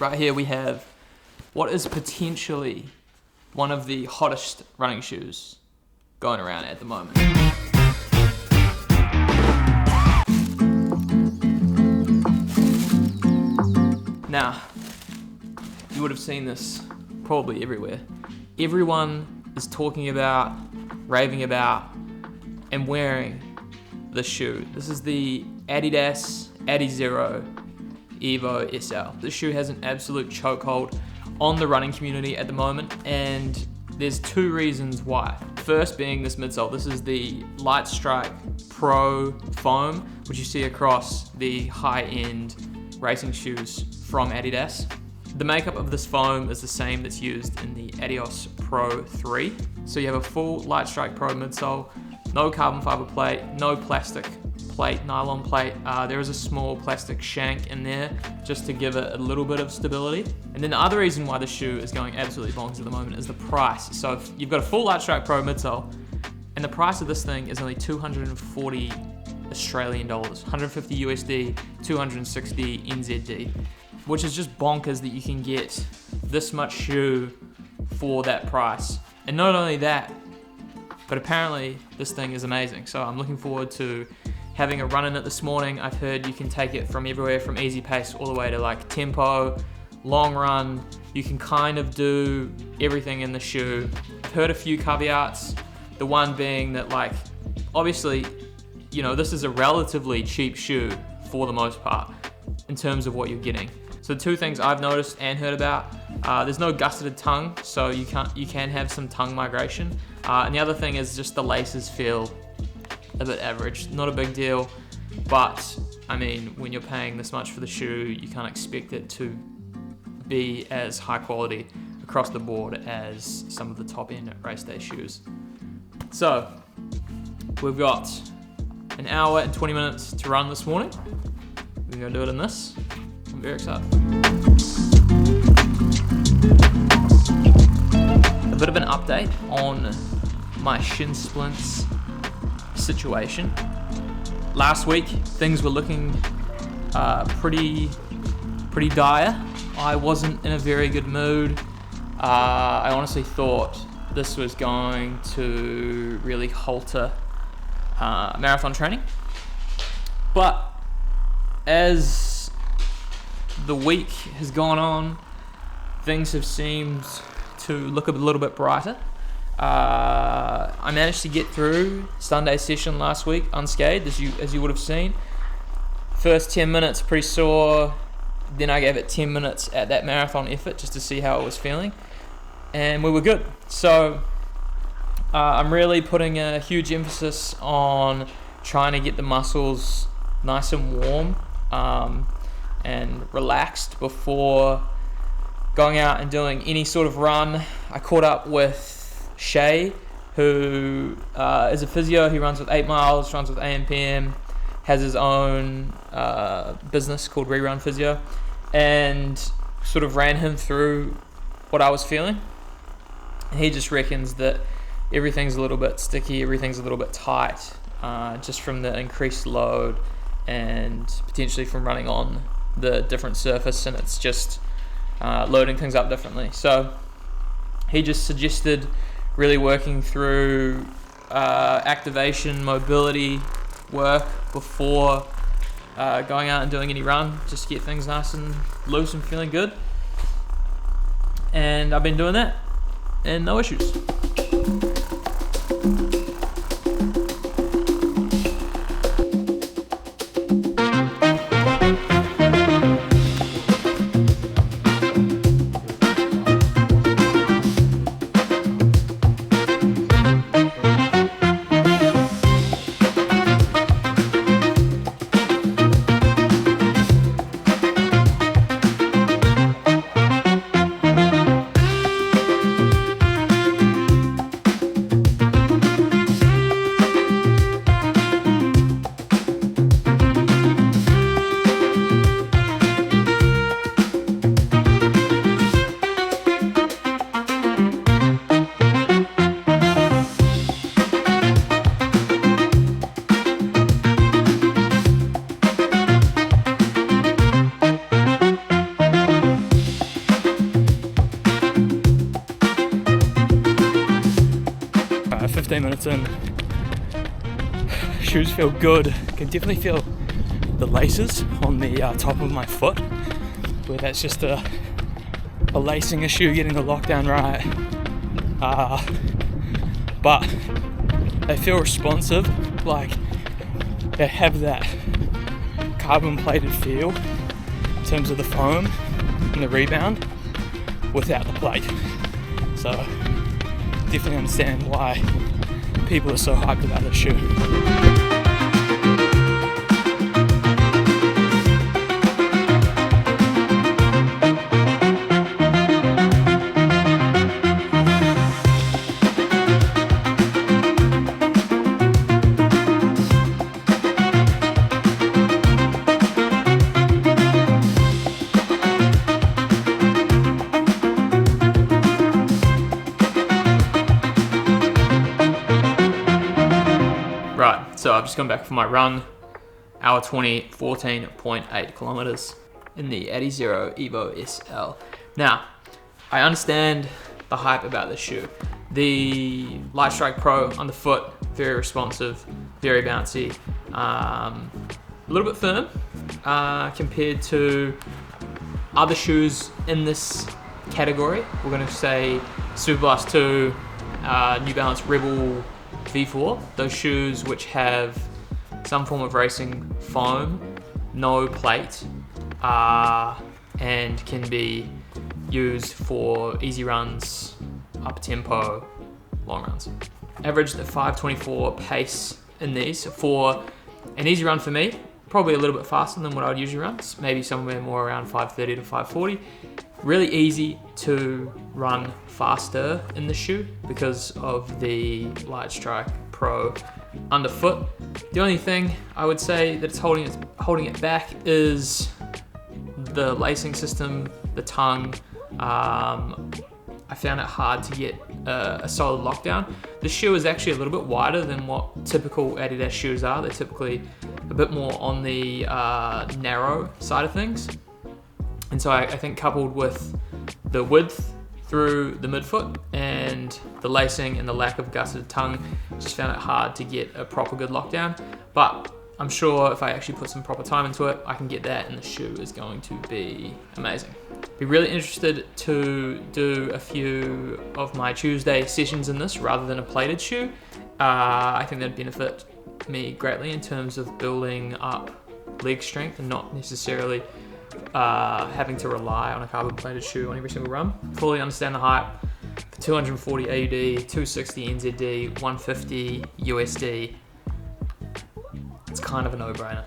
Right here we have what is potentially one of the hottest running shoes going around at the moment. Now, you would have seen this probably everywhere. Everyone is talking about, raving about, and wearing this shoe. This is the Adidas Adizero Evo SL. This shoe has an absolute chokehold on the running community at the moment, and there's two reasons why. First being this midsole. This is the Light Strike Pro foam, which you see across the high-end racing shoes from Adidas. The makeup of this foam is the same that's used in the Adios Pro 3. So you have a full Light Strike Pro midsole, no carbon fiber plate, no plastic plate, nylon plate. There is a small plastic shank in there just to give it a little bit of stability. And then the other reason why the shoe is going absolutely bonkers at the moment is the price. So if you've got a full Light Strike Pro midsole, and the price of this thing is only 240 Australian dollars, 150 USD, 260 NZD, which is just bonkers that you can get this much shoe for that price. And not only that, but apparently this thing is amazing. So I'm looking forward to having a run in it this morning. I've heard you can take it from everywhere from easy pace all the way to like tempo, long run. You can kind of do everything in the shoe. I've heard a few caveats. The one being that, like, obviously, you know, this is a relatively cheap shoe for the most part in terms of what you're getting. So two things I've noticed and heard about, there's no gusseted tongue, so you can have some tongue migration. And the other thing is just the laces feel a bit average. Not a big deal, but I mean, when you're paying this much for the shoe, you can't expect it to be as high quality across the board as some of the top end race day shoes. So we've got an hour and 20 minutes to run this morning. We're gonna do it in this. I'm very excited. A bit of an update on my shin splints situation. Last week, things were looking pretty dire. I wasn't in a very good mood. I honestly thought this was going to really halter marathon training. But as the week has gone on, things have seemed to look a little bit brighter. I managed to get through Sunday session last week unscathed, as you would have seen. First 10 minutes pretty sore, then I gave it 10 minutes at that marathon effort just to see how it was feeling, and we were good. So I'm really putting a huge emphasis on trying to get the muscles nice and warm and relaxed before going out and doing any sort of run. I caught up with Shay, who is a physio. He runs with 8 Miles, runs with AMPM, has his own business called Rerun Physio, and sort of ran him through what I was feeling. And he just reckons that everything's a little bit sticky, everything's a little bit tight, just from the increased load and potentially from running on the different surface, and it's just loading things up differently. So he just suggested really working through activation, mobility work before going out and doing any run, just to get things nice and loose and feeling good. And I've been doing that, and no issues. 15 minutes in, shoes feel good. I can definitely feel the laces on the top of my foot, where that's just a lacing issue, getting the lockdown right. But they feel responsive, like they have that carbon plated feel in terms of the foam and the rebound without the plate. So definitely understand why people are so hyped about this shoe. So I've just gone back for my run, hour 20, 14.8 kilometers in the Adizero Evo SL. Now, I understand the hype about this shoe. The Light Strike Pro underfoot, very responsive, very bouncy, a little bit firm compared to other shoes in this category. We're going to say Superblast 2, New Balance Rebel V4, those shoes which have some form of racing foam, no plate, and can be used for easy runs, up tempo, long runs. Averaged at 5:24 pace in these for an easy run for me, probably a little bit faster than what I would usually run, maybe somewhere more around 5:30 to 5:40. Really easy to run faster in the shoe because of the Light Strike Pro underfoot. The only thing I would say that it's holding it back is the lacing system, the tongue. I found it hard to get a solid lockdown. The shoe is actually a little bit wider than what typical Adidas shoes are. They're typically a bit more on the narrow side of things. And so I think coupled with the width through the midfoot and the lacing and the lack of gusseted tongue, just found it hard to get a proper good lockdown. But I'm sure if I actually put some proper time into it, I can get that, and the shoe is going to be amazing. Be really interested to do a few of my Tuesday sessions in this rather than a plated shoe. I think that'd benefit me greatly in terms of building up leg strength and not necessarily having to rely on a carbon plated shoe on every single run. Fully understand the hype. For 240 AUD, 260 NZD, 150 USD, it's kind of a no-brainer.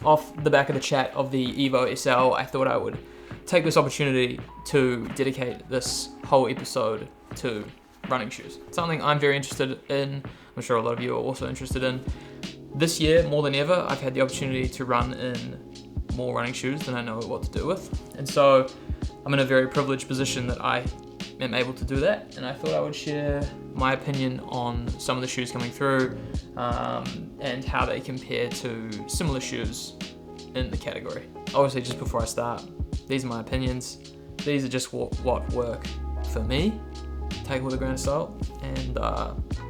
Off the back of the chat of the Evo SL, I thought I would take this opportunity to dedicate this whole episode to running shoes. Something I'm very interested in. I'm sure a lot of you are also interested in. This year, more than ever, I've had the opportunity to run in more running shoes than I know what to do with. And so I'm in a very privileged position that I am able to do that. And I thought I would share my opinion on some of the shoes coming through and how they compare to similar shoes in the category. Obviously, just before I start, these are my opinions. These are just what work for me. Take it with a grain of salt and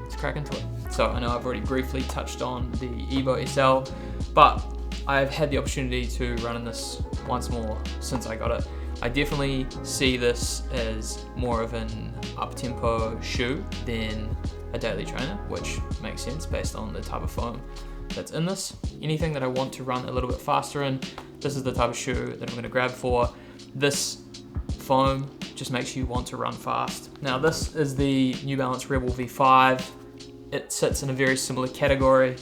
let's crack into it. So I know I've already briefly touched on the Evo SL, but I've had the opportunity to run in this once more since I got it. I definitely see this as more of an up-tempo shoe than a daily trainer, which makes sense based on the type of foam that's in this. Anything that I want to run a little bit faster in, this is the type of shoe that I'm going to grab for. This foam just makes you want to run fast. Now this is the New Balance Rebel V5. It sits in a very similar category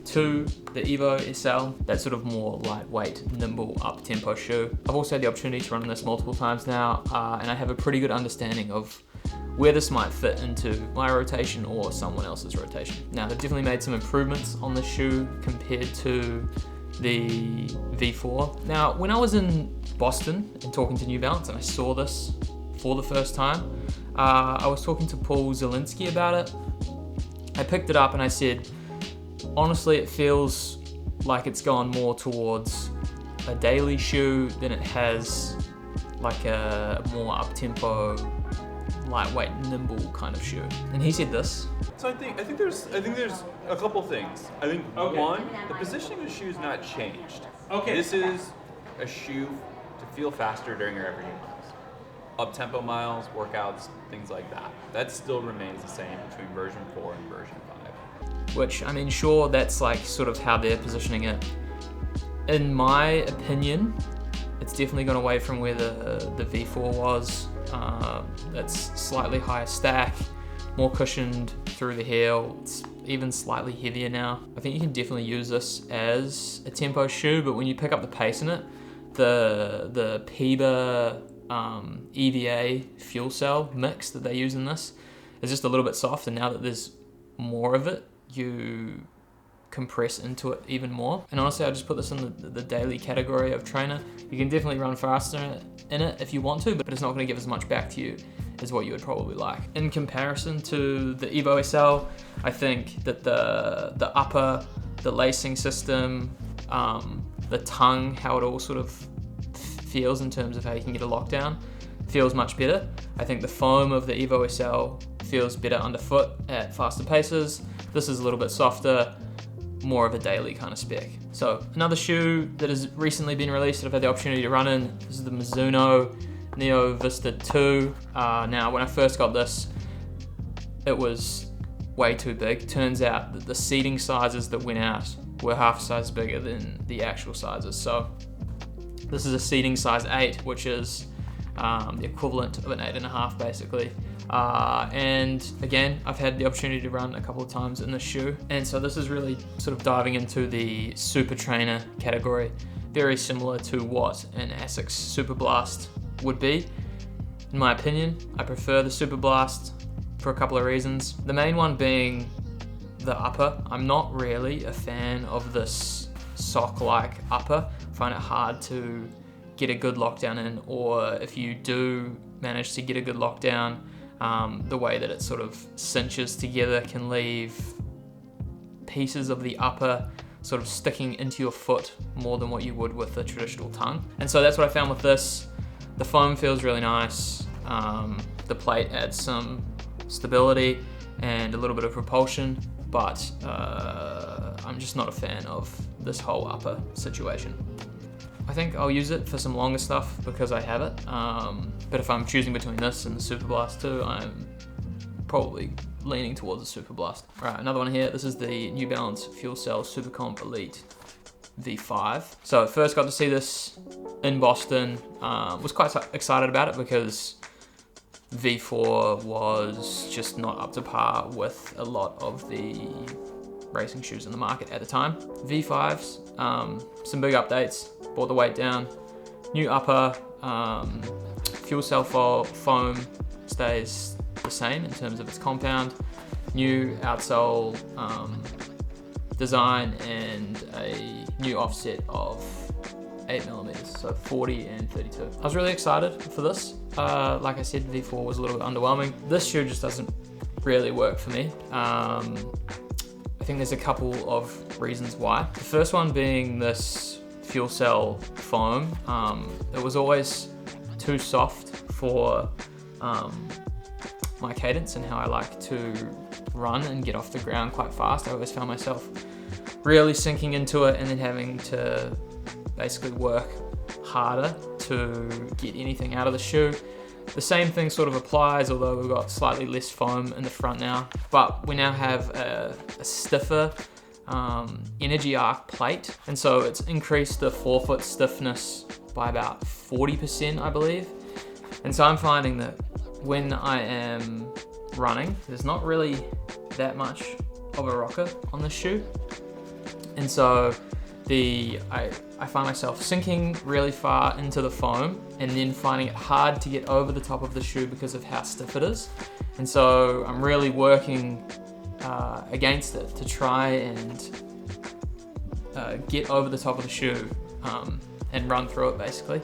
to the Evo SL, that sort of more lightweight, nimble, up-tempo shoe. I've also had the opportunity to run in this multiple times now, and I have a pretty good understanding of where this might fit into my rotation or someone else's rotation. Now, they've definitely made some improvements on the shoe compared to the V4. Now, when I was in Boston and talking to New Balance and I saw this for the first time, I was talking to Paul Zielinski about it. I picked it up and I said, honestly, it feels like it's gone more towards a daily shoe than it has like a more up-tempo lightweight, nimble kind of shoe. And he said this. So I think there's a couple things. I think one, the positioning of the shoe is not changed. Okay. This is a shoe to feel faster during your everyday miles. Up-tempo miles, workouts, things like that. That still remains the same between version 4 and version 5. Which, I mean, sure, that's like sort of how they're positioning it. In my opinion, it's definitely gone away from where the V4 was. That's slightly higher stack, more cushioned through the heel. It's even slightly heavier now. I think you can definitely use this as a tempo shoe, but when you pick up the pace in it, the PIBA EVA fuel cell mix that they use in this is just a little bit soft, and now that there's more of it, you compress into it even more. And honestly, I just put this in the daily category of trainer. You can definitely run faster in it if you want to, but it's not going to give as much back to you as what you would probably like. In comparison to the Evo SL, I think that the upper, the lacing system, the tongue, how it all sort of feels in terms of how you can get a lockdown, feels much better. I think the foam of the Evo SL feels better underfoot at faster paces. This is a little bit softer, more of a daily kind of spec. So another shoe that has recently been released that I've had the opportunity to run in, this is the Mizuno Neo Vista 2. Now, when I first got this, it was way too big. Turns out that the seating sizes that went out were half a size bigger than the actual sizes. So this is a seating size 8, which is the equivalent of an 8.5 basically. And again, I've had the opportunity to run a couple of times in this shoe. And so this is really sort of diving into the super trainer category, very similar to what an Asics Super Blast would be. In my opinion, I prefer the Super Blast for a couple of reasons. The main one being the upper. I'm not really a fan of this sock-like upper. I find it hard to get a good lockdown in, or if you do manage to get a good lockdown, the way that it sort of cinches together can leave pieces of the upper sort of sticking into your foot more than what you would with a traditional tongue. And so that's what I found with this. The foam feels really nice. The plate adds some stability and a little bit of propulsion, but I'm just not a fan of this whole upper situation. I think I'll use it for some longer stuff because I have it, but if I'm choosing between this and the Super Blast 2, I'm probably leaning towards the Super Blast. All right, another one here. This is the New Balance Fuel Cell Supercomp Elite V5. So first got to see this in Boston, was quite excited about it because V4 was just not up to par with a lot of the racing shoes in the market at the time. V5s, some big updates, brought the weight down, new upper, fuel cell foam stays the same in terms of its compound, new outsole design, and a new offset of 8mm, so 40 and 32. I was really excited for this. Like I said, V4 was a little bit underwhelming. This shoe just doesn't really work for me. I think there's a couple of reasons why. The first one being this fuel cell foam. It was always too soft for my cadence and how I like to run and get off the ground quite fast. I always found myself really sinking into it and then having to basically work harder to get anything out of the shoe. The same thing sort of applies, although we've got slightly less foam in the front now. But we now have a stiffer energy arc plate, and so it's increased the forefoot stiffness by about 40%, I believe. And so I'm finding that when I am running, there's not really that much of a rocker on the shoe. And so I find myself sinking really far into the foam and then finding it hard to get over the top of the shoe because of how stiff it is. And so I'm really working against it to try and get over the top of the shoe and run through it basically.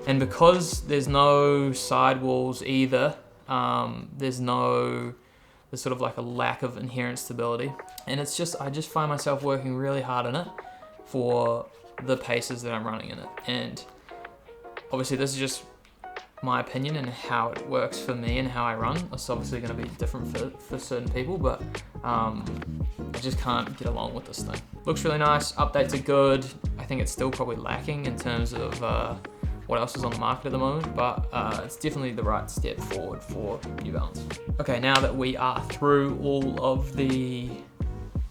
And because there's no sidewalls either, there's sort of like a lack of inherent stability. And I just find myself working really hard on it for the paces that I'm running in it. And obviously this is just my opinion and how it works for me and how I run. It's obviously going to be different for certain people, but I just can't get along with this thing. Looks really nice, updates are good. I think it's still probably lacking in terms of what else is on the market at the moment, but it's definitely the right step forward for New Balance. Okay, now that we are through all of the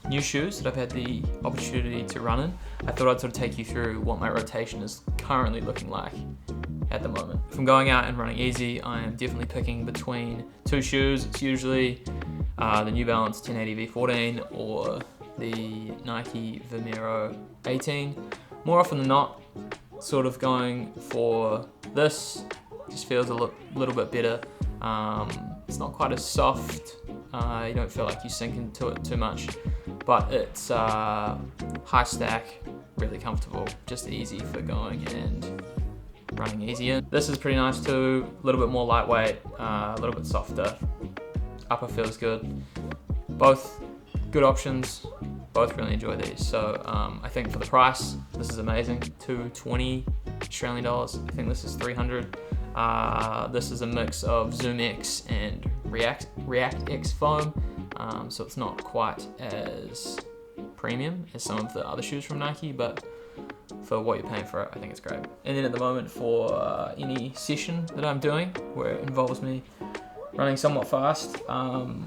new shoes that I've had the opportunity to run in, I thought I'd sort of take you through what my rotation is currently looking like at the moment. If I'm going out and running easy, I am definitely picking between two shoes. It's usually the New Balance 1080 V14 or the Nike Vomero 18. More often than not, sort of going for this. Just feels a little bit better. It's not quite as soft. You don't feel like you sink into it too much, but it's high stack, really comfortable, just easy for going and running easy in. This is pretty nice too, a little bit more lightweight, a little bit softer. Upper feels good. Both good options, both really enjoy these. So I think for the price, this is amazing. $220 Australian dollars. I think this is 300. This is a mix of Zoom X and React X foam, so it's not quite as premium as some of the other shoes from Nike, but for what you're paying for it, I think it's great. And then at the moment, for any session that I'm doing where it involves me running somewhat fast,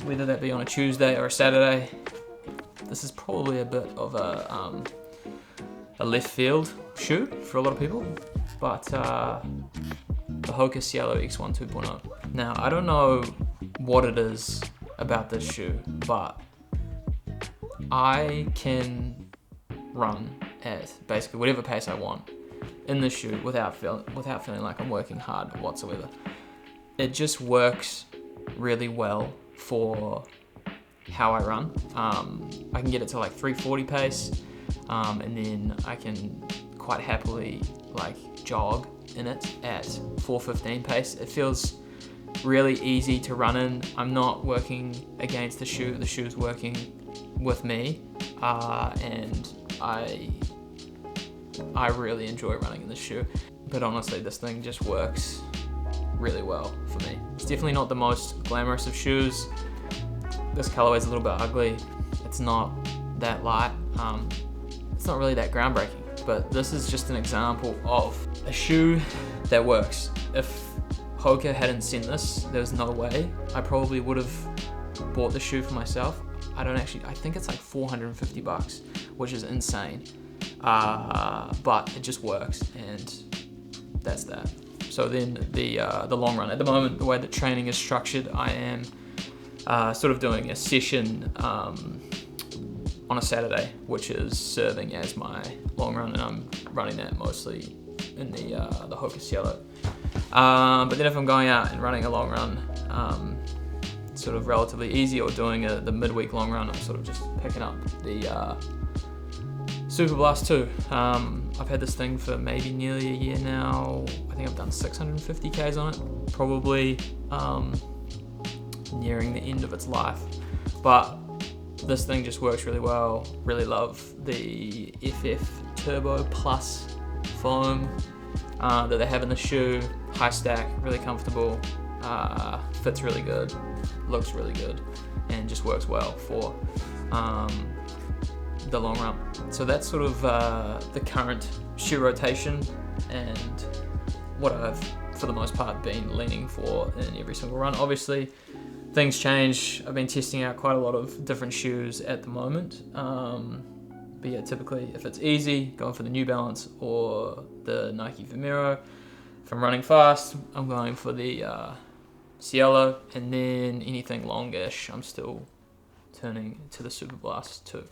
whether that be on a Tuesday or a Saturday, this is probably a bit of a left field shoe for a lot of people, but the Hoka Cielo X1 2.0. Now, I don't know what it is about this shoe, but I can run at basically whatever pace I want in this shoe without feeling like I'm working hard whatsoever. It just works really well for how I run. I can get it to like 340 pace, and then I can quite happily like jog in it at 415 pace. It feels really easy to run in. I'm not working against the shoe's working with me, and I really enjoy running in this shoe. But honestly, this thing just works really well for me. It's definitely not the most glamorous of shoes. This colorway is a little bit ugly. It's not that light. It's not really that groundbreaking, but this is just an example of a shoe that works. If Hoka hadn't sent this, there's no way I probably would have bought the shoe for myself. I think it's like $450, which is insane. But it just works, and that's that. So then the long run. At the moment, the way that training is structured, I am sort of doing a session on a Saturday, which is serving as my long run, and I'm running that mostly in the Hoka Cielo. But then if I'm going out and running a long run, sort of relatively easy, or doing the midweek long run, I'm sort of just picking up the Super Blast 2. I've had this thing for maybe nearly a year now. I think I've done 650 Ks on it, probably nearing the end of its life. But this thing just works really well. Really love the FF Turbo Plus foam that they have in the shoe. High stack, really comfortable, fits really good, looks really good, and just works well for the long run. So that's sort of the current shoe rotation and what I've, for the most part, been leaning for in every single run. Obviously, things change. I've been testing out quite a lot of different shoes at the moment. But yeah, typically, if it's easy, going for the New Balance or the Nike Vomero. If I'm running fast, I'm going for the Cielo, and then anything longish, I'm still turning to the Super Blast 2.